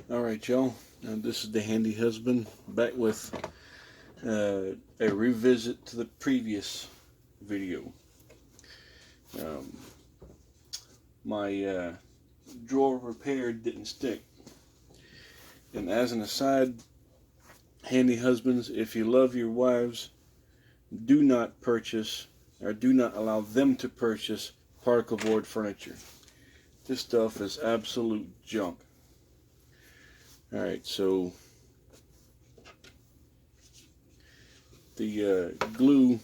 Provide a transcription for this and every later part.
Alright, y'all, this is the Handy Husband back with a revisit to the previous video. My drawer repair didn't stick, and as an aside, Handy Husbands, if you love your wives, do not purchase or do not allow them to purchase particle board furniture. This stuff is absolute junk. Alright, so the glue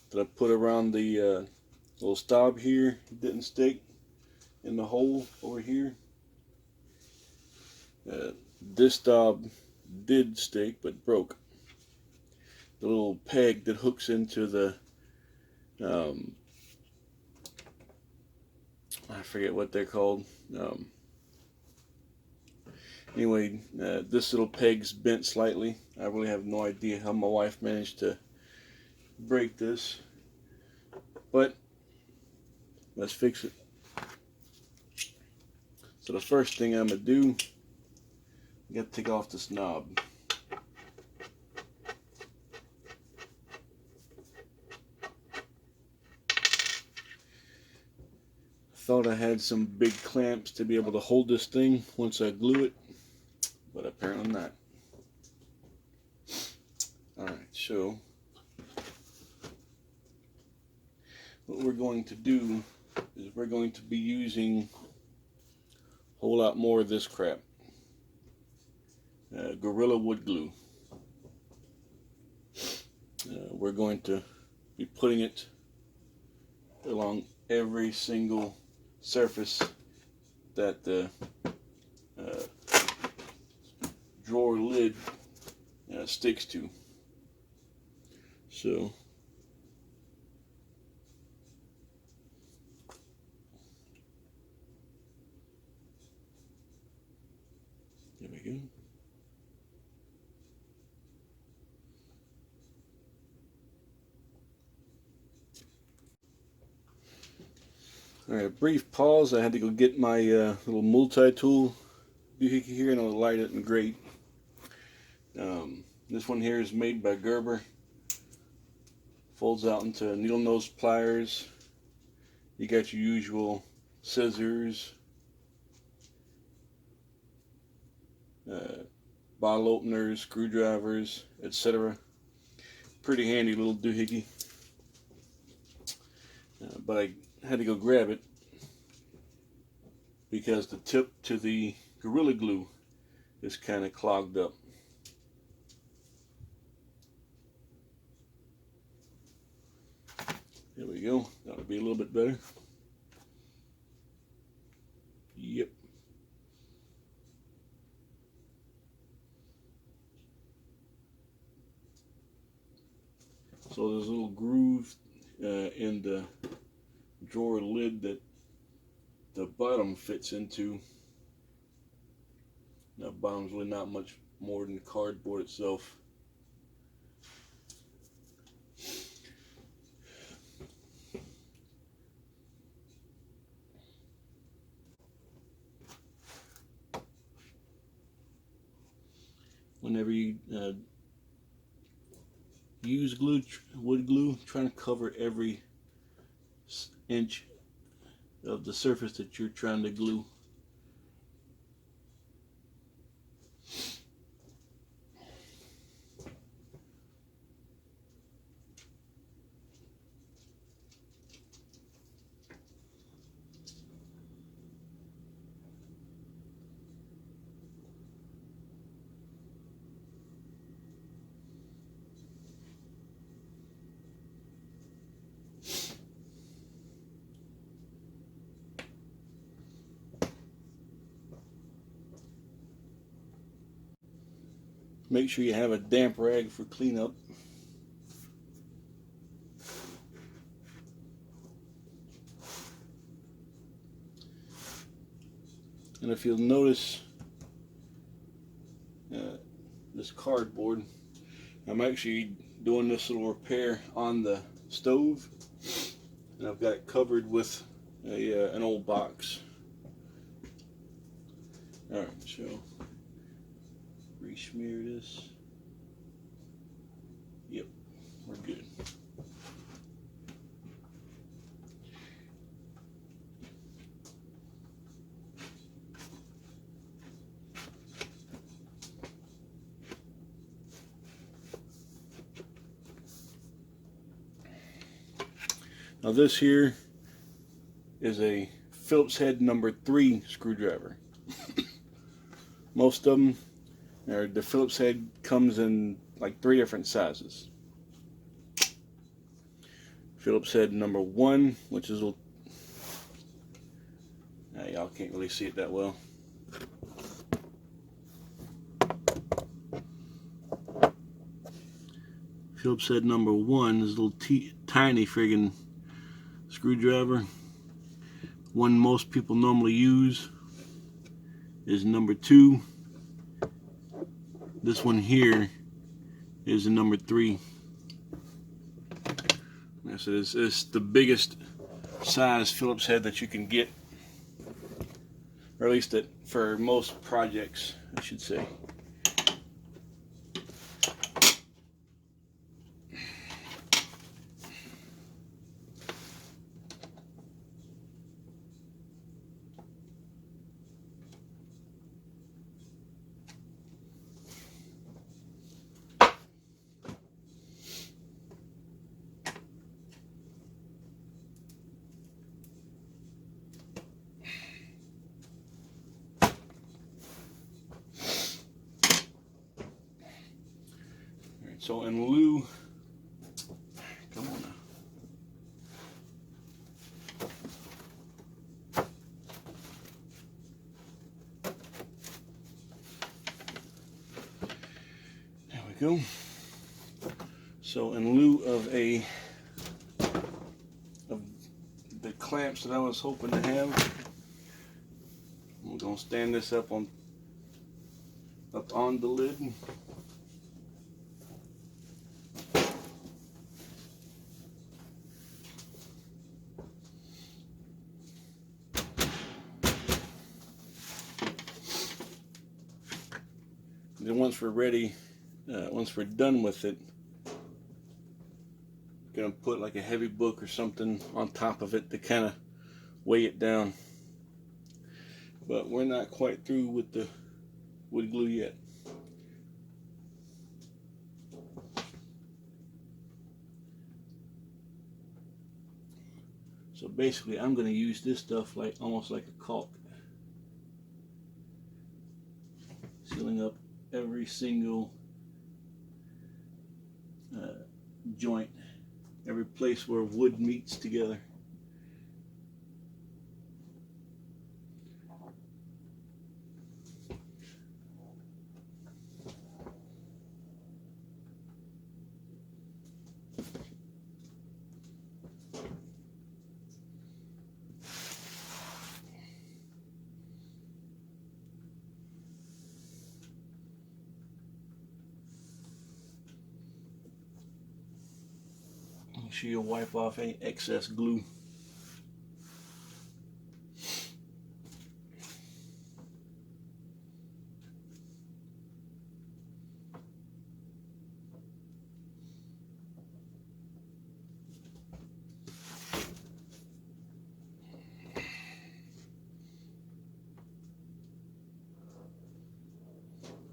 that I put around the little stop here didn't stick in the hole over here. This stop did stick but broke. The little peg that hooks into the I forget what they're called. Anyway, this little peg's bent slightly. I really have no idea how my wife managed to break this, but let's fix it. So the first thing I'm gonna do, I gotta take off this knob. Thought I had some big clamps to be able to hold this thing once I glue it, but apparently not. Alright, so what we're going to do is we're going to be using a whole lot more of this crap. Gorilla wood glue. We're going to be putting it along every single surface that the drawer lid sticks to. So there we go. Alright, brief pause. I had to go get my little multi-tool doohickey here, and I'll light it and grate. This one here is made by Gerber. Folds out into needle nose pliers. You got your usual scissors, bottle openers, screwdrivers, etc. Pretty handy little doohickey. But I had to go grab it because the tip to the Gorilla Glue is kind of clogged up. There we go. That'll be a little bit better. Yep. So there's a little groove in the drawer lid that the bottom fits into. Now, bottom's really not much more than the cardboard itself. Whenever you use glue, wood glue, trying to cover every inch of the surface that you're trying to glue. Make sure you have a damp rag for cleanup. And if you'll notice this cardboard, I'm actually doing this little repair on the stove, and I've got it covered with an old box. Alright, so Re-smear this. Yep, we're good. Now this here is a Phillips head number 3 screwdriver. Most of them, the Phillips head comes in like 3 different sizes. Phillips head number 1, which is a little, y'all can't really see it that well. Phillips head number 1 is a little tiny friggin' screwdriver. One most people normally use is number 2. This one here is a number 3. So it's the biggest size Phillips head that you can get, or at least for most projects, I should say. So in lieu, come on now. There we go. So in lieu of the clamps that I was hoping to have, I'm gonna stand this up on the lid. Then once we're ready, once we're done with it, I'm gonna put like a heavy book or something on top of it to kind of weigh it down. But we're not quite through with the wood glue yet. So basically, I'm gonna use this stuff like almost like a caulk, sealing up every single joint, every place where wood meets together. Make sure you wipe off any excess glue.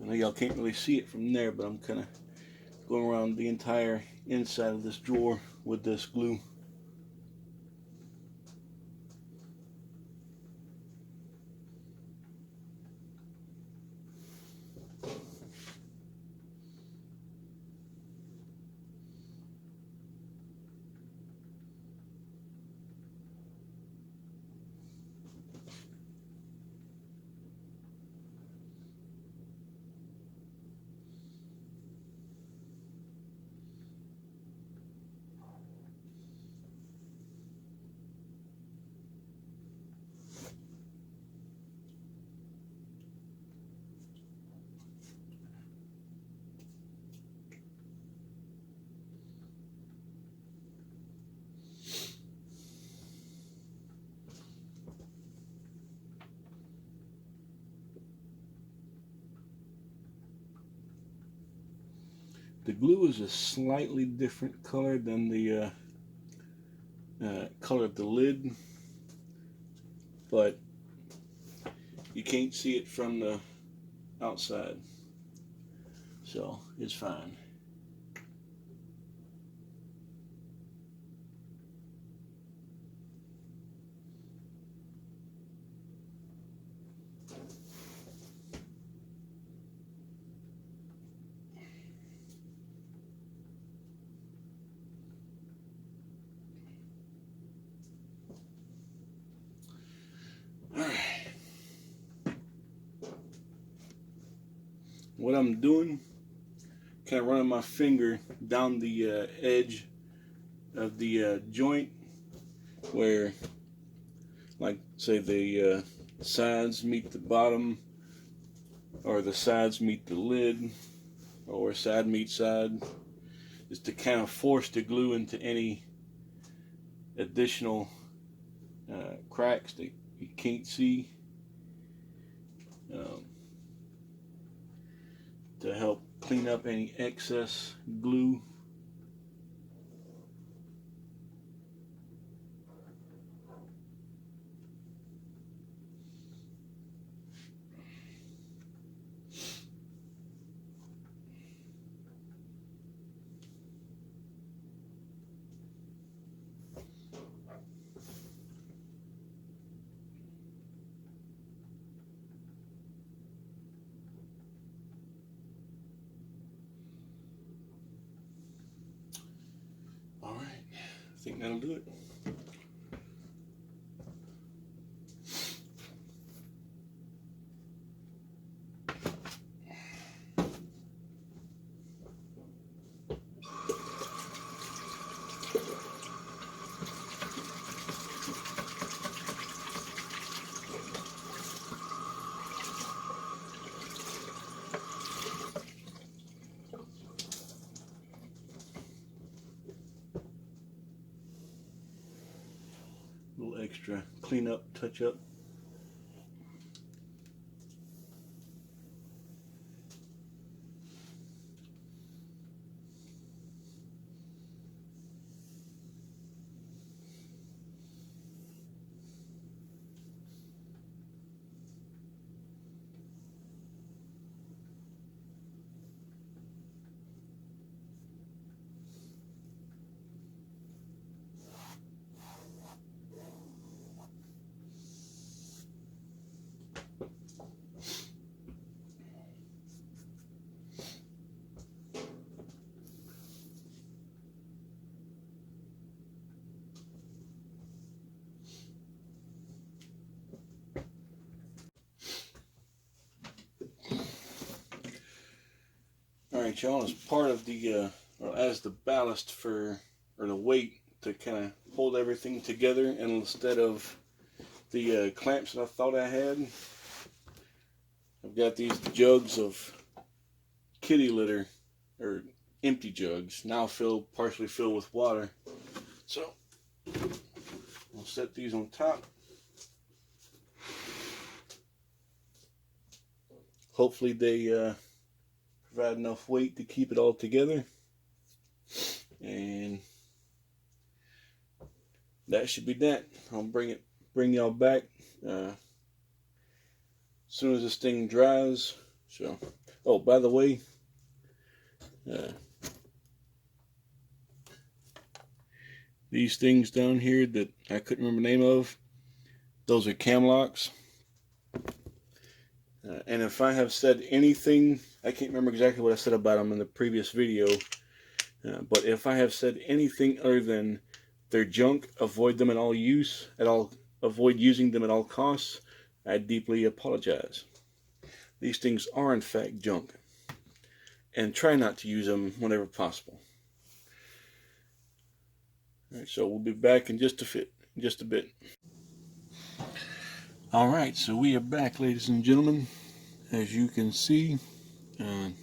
I know y'all can't really see it from there, but I'm kind of going around the entire inside of this drawer with this glue. The glue is a slightly different color than the color of the lid, but you can't see it from the outside, so it's fine. What I'm doing, kind of running my finger down the edge of the joint where, like, say the sides meet the bottom, or the sides meet the lid, or side meets side, is to kind of force the glue into any additional cracks that you can't see, to help clean up any excess glue. All right, I think that'll do it. Little extra clean up, touch up. Alright, y'all, as part of the, or as the ballast for, or the weight to kind of hold everything together, and instead of the clamps that I thought I had, I've got these jugs of kitty litter, or empty jugs, now partially filled with water. So, I'll set these on top. Hopefully they provide enough weight to keep it all together, and that should be that. I'll bring y'all back as soon as this thing dries. So, oh, by the way, these things down here that I couldn't remember the name of, those are camlocks. And if I have said anything, I can't remember exactly what I said about them in the previous video, but if I have said anything other than they're junk, avoid them avoid using them at all costs, I deeply apologize. These things are in fact junk, and try not to use them whenever possible. Alright, so we'll be back in just a bit. Alright, so we are back, ladies and gentlemen. As you can see, I've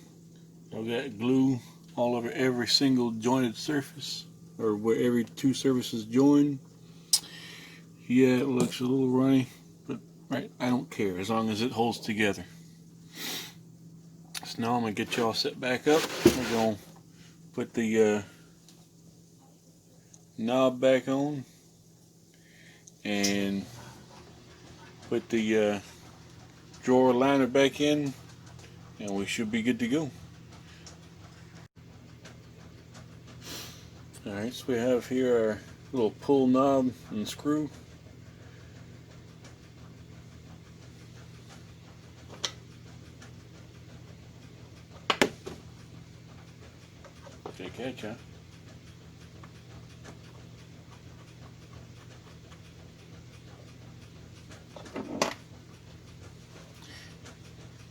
got glue all over every single jointed surface, or where every two surfaces join. Yeah, it looks a little runny, but right, I don't care as long as it holds together. So now I'm going to get y'all set back up. We're going to Put the knob back on and put the drawer liner back in, and we should be good to go. Alright, so we have here our little pull knob and screw. Good catch, huh?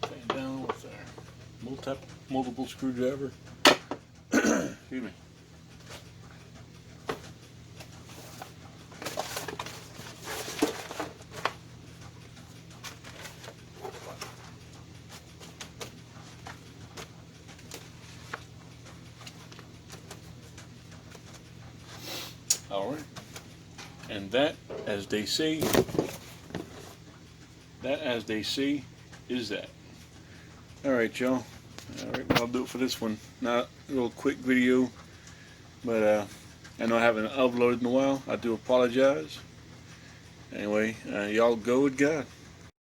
Same down with our multiple screwdriver. Excuse me. Alright, and that, as they say, is that. Alright, y'all. Alright, I'll do it for this one. Not a little quick video, but I know I haven't uploaded in a while. I do apologize. Anyway, y'all go with God.